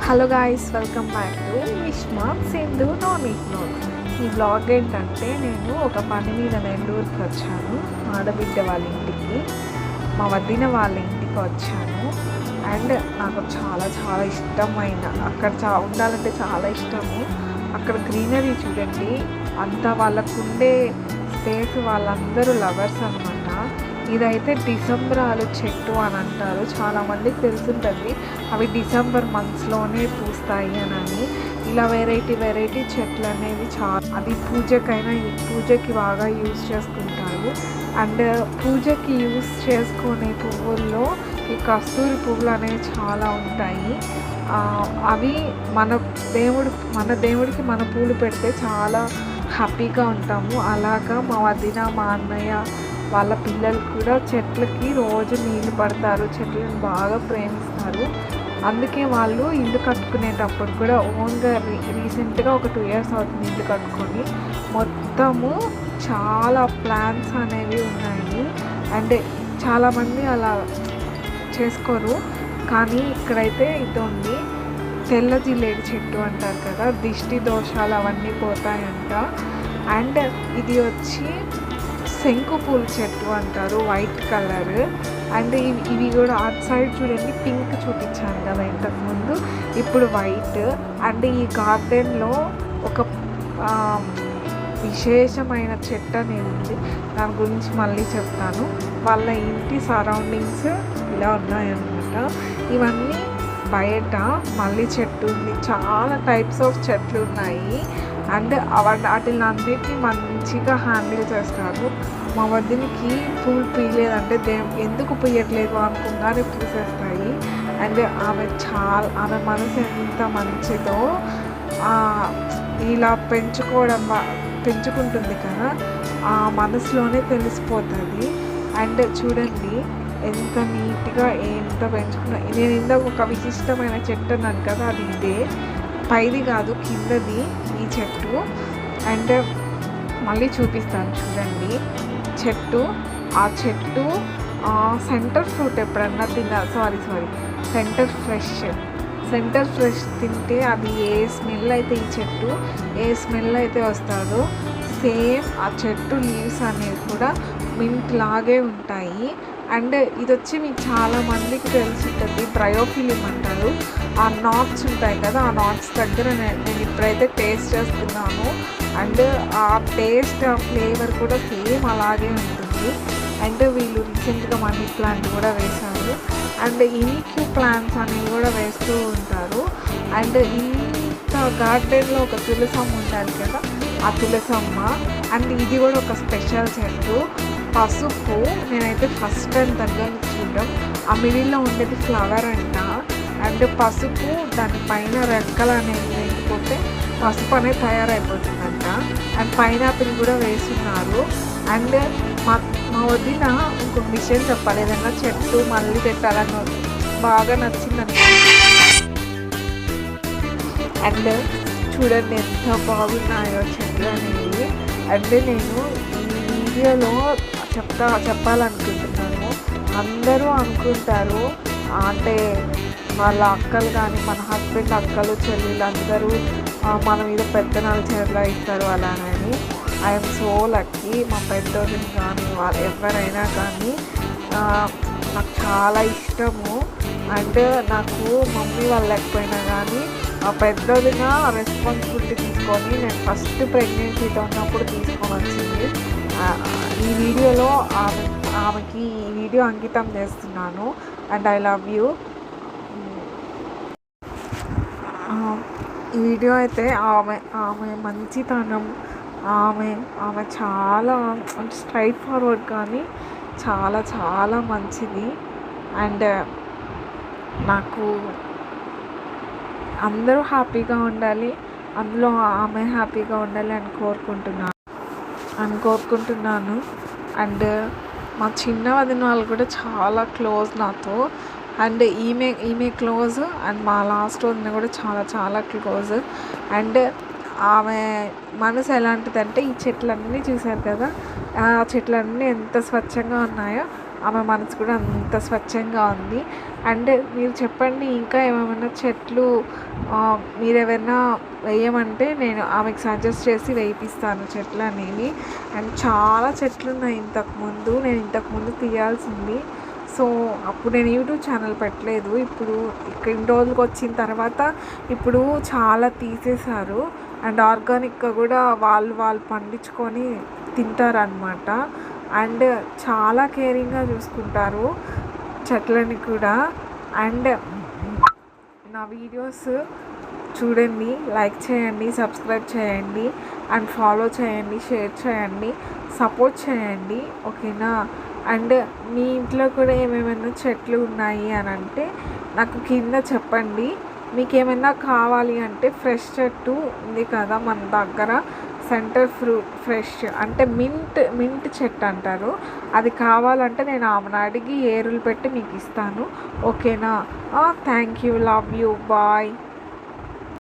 Hello guys, welcome back to Vishma Sindhu నాన్ vlog. ఈ vlog ఏంటంటే, నేను ఒక పని మీద నెల్లూరుకి వచ్చాను. ఆడబిడ్డ వాళ్ళ ఇంటికి, మా వదిన వాళ్ళ ఇంటికి వచ్చాను. అండ్ నాకు చాలా చాలా ఇష్టమైన అక్కడ ఉండాలంటే చాలా ఇష్టము. అక్కడ గ్రీనరీ చూడండి, అంతా వాళ్ళకుండే స్పేస్, వాళ్ళందరూ లవర్స్ అనమాట. ఇదైతే డిసెంబరాలు చెట్టు అని అంటారు, చాలామందికి తెలుసుంటుంది. అవి డిసెంబర్ మంత్స్లోనే పూస్తాయి అని. ఇలా వెరైటీ చెట్లు అనేవి అది పూజకి బాగా యూజ్ చేసుకుంటారు. అండ్ పూజకి యూజ్ చేసుకునే పువ్వుల్లో ఈ కస్తూరి పువ్వులు అనేవి చాలా ఉంటాయి. అవి మన దేవుడికి మన పూలు పెడితే చాలా హ్యాపీగా ఉంటాము. అలాగా మా వదిన, మా అన్నయ్య వాళ్ళ పిల్లలు కూడా చెట్లకి రోజు నీళ్ళు పడతారు, చెట్లను బాగా ప్రేమిస్తారు. అందుకే వాళ్ళు ఇల్లు కట్టుకునేటప్పుడు కూడా ఓన్గా రీసెంట్గా ఒక 2 years అవుతుంది ఇల్లు కట్టుకొని, మొత్తము చాలా ప్లాంట్స్ అనేవి ఉన్నాయి. అండ్ చాలామంది అలా చేసుకోరు, కానీ ఇక్కడైతే ఇది ఉంది. తెల్ల జిల్లేడు చెట్టు అంటారు కదా, దిష్టి దోషాలు అవన్నీ పోతాయంట. అండ్ ఇది వచ్చి శంకు పూల చెట్టు అంటారు, వైట్ కలర్. అండ్ ఇవి కూడా అటు సైడ్ చూడండి, పింక్ చూపించాను కదా ఇంతకుముందు, ఇప్పుడు వైట్. అండ్ ఈ గార్డెన్లో ఒక విశేషమైన చెట్టు అనేది ఉంది, దాని గురించి మళ్ళీ చెప్తాను. వాళ్ళ ఇంటి సరౌండింగ్స్ ఇలా ఉన్నాయన్నమాట. ఇవన్నీ బయట మల్లి చెట్టు ఉంది, చాలా టైప్స్ ఆఫ్ చెట్లు ఉన్నాయి. అండ్ వాటిని అన్నిటిని మంచిగా హ్యాండిల్ చేస్తారు. మా వదినికి పూలు పూయలేదంటే ఎందుకు పూయట్లేదు అనుకున్నారే పూసేస్తాయి. అండ్ ఆమె మనసు ఎంత మంచిదో, ఇలా పెంచుకుంటుంది కదా, ఆ మనసులోనే తెలిసిపోతుంది. అండ్ చూడండి ఎంత నీట్గా ఎంత పెంచుకున్నా. నేను ఇందాక ఒక విశిష్టమైన చెట్టు అన్నాను కదా, అది ఇదే, పైది కాదు కిందది ఈ చెట్టు. అండ్ మళ్ళీ చూపిస్తాను చూడండి చెట్టు. ఆ చెట్టు సెంటర్ ఫ్రూట్ ఎప్పుడన్నా సెంటర్ ఫ్రెష్ తింటే అది ఏ స్మెల్ అయితే ఈ చెట్టు ఏ స్మెల్ అయితే వస్తుందో, సేమ్ ఆ చెట్టు లీవ్స్ అనేవి కూడా మింట్ లాగే ఉంటాయి. అండ్ ఇది వచ్చి మీకు చాలామందికి తెలిసి ఉంటుంది, బ్రయోఫిలియం అంటారు. ఆ నాట్స్ ఉంటాయి కదా, ఆ నాట్స్ దగ్గర నేను ఇప్పుడైతే టేస్ట్ చేస్తున్నాను. అండ్ ఆ టేస్ట్, ఆ ఫ్లేవర్ కూడా సేమ్ అలాగే ఉంటుంది. అండ్ వీళ్ళు రీసెంట్గా మనీ ప్లాంట్ కూడా వేశారు. అండ్ ఇన్క్యూ ప్లాంట్స్ అనేవి కూడా వేస్తూ ఉంటారు. అండ్ ఇంత గార్డెన్లో ఒక తులసమ్మ ఉండాలి కదా, ఆ తులసమ్మ. అండ్ ఇది కూడా ఒక స్పెషల్ చెట్టు, పసుపు. నేనైతే ఫస్ట్ టైం దగ్గర చూడడం, ఆ మిడిల్లో ఉండేది ఫ్లవర్ అంట. అండ్ పసుపు దానిపైన రెక్కలు అనేవి వేయకపోతే పసుపు అనేది తయారైపోతుందంట. అండ్ పైనాపిల్ కూడా వేస్తున్నారు. అండ్ మా వదిన ఇంకొక విషయం చెప్పాలి, ఏదన్నా చెట్టు మళ్ళీ పెట్టాలని బాగా నచ్చిందంట. అండ్ చూడండి ఎంత బాగున్నాయో చెట్లు అనేవి. అంటే నేను ఈ వీడియోలో చెప్పాలనుకుంటున్నాను. అందరూ అనుకుంటారు అంటే వాళ్ళ అక్కలు కానీ, మన హస్బెండ్ అక్కలు చెల్లెలు అందరూ మన మీద పెత్తనాలు చెలాయిస్తారు అలానని. I'm so lucky. మా పెద్దోళ్ళని కానీ వాళ్ళు ఎవరైనా కానీ నాకు చాలా ఇష్టము. అండ్ నాకు మమ్మీ వాళ్ళు లేకపోయినా కానీ ఆ పెద్దోళ్ళగా రెస్పాన్సిబిలిటీ తీసుకొని, నేను ఫస్ట్ ప్రెగ్నెన్సీతో ఉన్నప్పుడు తీసుకొని వచ్చింది. ఈ వీడియోలో ఆమెకి ఈ వీడియో అంకితం చేస్తున్నాను. And I love you. ఈ వీడియో అయితే ఆమె మంచితనం, ఆమె చాలా స్ట్రైట్ ఫార్వర్డ్, కానీ చాలా చాలా మంచిది. అండ్ నాకు అందరూ హ్యాపీగా ఉండాలి, అందులో ఆమె హ్యాపీగా ఉండాలి అని కోరుకుంటున్నాను. అండ్ మా చిన్న వదిన వాళ్ళు కూడా చాలా క్లోజ్ నాతో. అండ్ ఈమె క్లోజ్. అండ్ మా లాస్ట్ వదిన కూడా చాలా చాలా క్లోజ్. అండ్ ఆమె మనసు ఎలాంటిదంటే, ఈ చెట్లన్నీ చూశారు కదా, ఆ చెట్లన్నీ ఎంత స్వచ్ఛంగా ఉన్నాయో ఆమె మనసు కూడా అంత స్వచ్ఛంగా ఉంది. అండ్ మీరు చెప్పండి ఇంకా ఏమేమైనా చెట్లు మీరేమైనా వేయమంటే నేను ఆమెకు సజెస్ట్ చేసి వేయిపిస్తాను చెట్లు అనేవి. అండ్ చాలా చెట్లు ఉన్నాయి నేను ఇంతకుముందు తీయాల్సింది. సో అప్పుడు నేను యూట్యూబ్ ఛానల్ పెట్టలేదు. ఇప్పుడు ఇన్ని రోజులకి వచ్చిన తర్వాత ఇప్పుడు చాలా తీసేశారు. అండ్ ఆర్గానిక్గా కూడా వాళ్ళు పండించుకొని తింటారనమాట. అండ్ చాలా కేరింగ్గా చూసుకుంటారు చెట్లని కూడా. అండ్ నా వీడియోస్ చూడండి, లైక్ చేయండి, సబ్స్క్రైబ్ చేయండి, అండ్ ఫాలో చేయండి, షేర్ చేయండి, సపోర్ట్ చేయండి, ఓకేనా. అండ్ మీ ఇంట్లో కూడా ఏమేమైనా చెట్లు ఉన్నాయి అని అంటే నాకు కింద చెప్పండి. మీకు ఏమైనా కావాలి అంటే ఫ్రెష్ చెట్టు ఉంది కదా మన దగ్గర, సెంటర్ ఫ్రూట్ ఫ్రెష్ అంటే మింట్ చెట్టు అంటారు, అది కావాలంటే నేను ఆమెను అడిగి ఏరులు పెట్టి మీకు ఇస్తాను, ఓకేనా. Thank you, love you, bye.